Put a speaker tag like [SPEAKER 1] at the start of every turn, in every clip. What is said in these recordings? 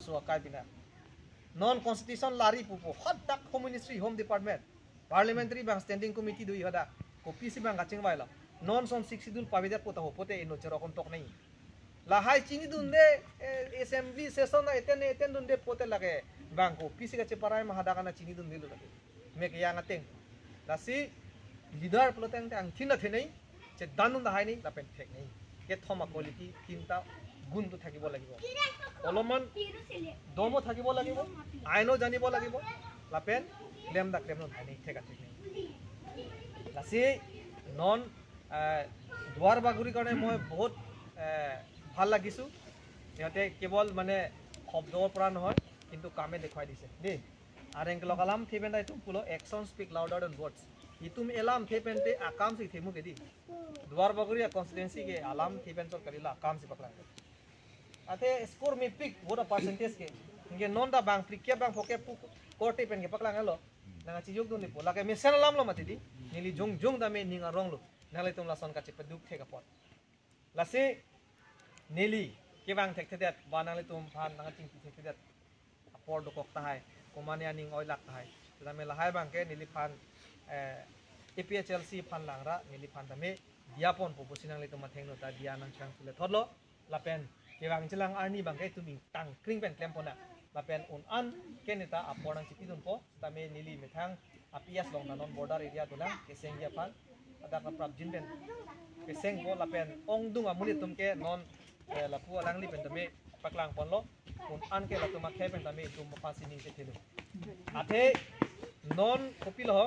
[SPEAKER 1] suakai bina non constitution lari pupo hadak home ministry home department parliamentary bang standing committee dui hada kopi si bang gaching baila non son siksidul pabidat pota hopote eno cerokon tok nei lahai chini dunde assembly session na eten dunde pote lage bang kopi si gache parai mahada kana chini dunde lu lage me ke yang ateng lasi leader ploteng tang thina thenei che danun da hai nei lapen thek nei ke thoma quality tinta গুণ তো থাকিব লাগিব অলমান দমো থাকিব লাগিব আইনো জানিব লাগিব লাপেন claim দা claim নাই ঠিক আছে লাসি নন দুৱাৰ বাগুৰি কাৰণে মই বহুত ভাল লাগিছো ইহঁতে কেৱল মানে শব্দৰ পৰা নহয় কিন্তু কামে দেখুৱাই দিছে দেই আর এঙ্ক লগালাম থেপেন্টা ইতুম পুলো অ্যাকশন স্পিক লাউডার দেন ওয়ার্ডস ইতুম এলাম থেপেন্টে আকাম সি থেমু কেদি দুৱাৰ বাগুৰিয়া কনস্টিটুয়েন্সি के আলাম থেপেন্টৰ কৰিলা কাম সি পকলা आते स्कोर में पिक वो परसेंटेज के इनके नॉन दा बैंक पिक क्या बैंक होके कोर्टे पेन के पकला ngalo nanga chi yog dun pola ke mesen lam lo matidi nili jong da me ninga rong lo nalai tum la son ka chip duk the ka pot la se nili ke bang thek that ba nalai tum phan nanga ting thek that apor do kok ta hai komania ning oi lak ta hai da me la hai bang ke nili phan APHLC phan langra nili phan da me diapon po posinang le tum matheng no ta dia nang chang le thotlo la pen ke bang chilang arni bang ke tuming tang kring pen klem pona la pen un an keneta aporang chipi dun po tame nili methang apias long na non border area duna ke sengya pan ada ka prap jin pen ke seng po la pen ong dung amuni tum ke non la pu alang li pen tame paklang pon lo un an ke la tuma khe pen tame tum pa sining se thelu athe non kopilo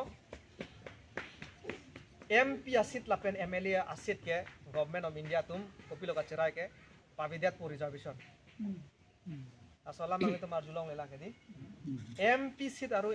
[SPEAKER 1] MP asit la pen MLA asit ke government of India tum kopilo ka cherai ke pavidat po reservation asalam ang ito marjulong lela kedi MP seat aru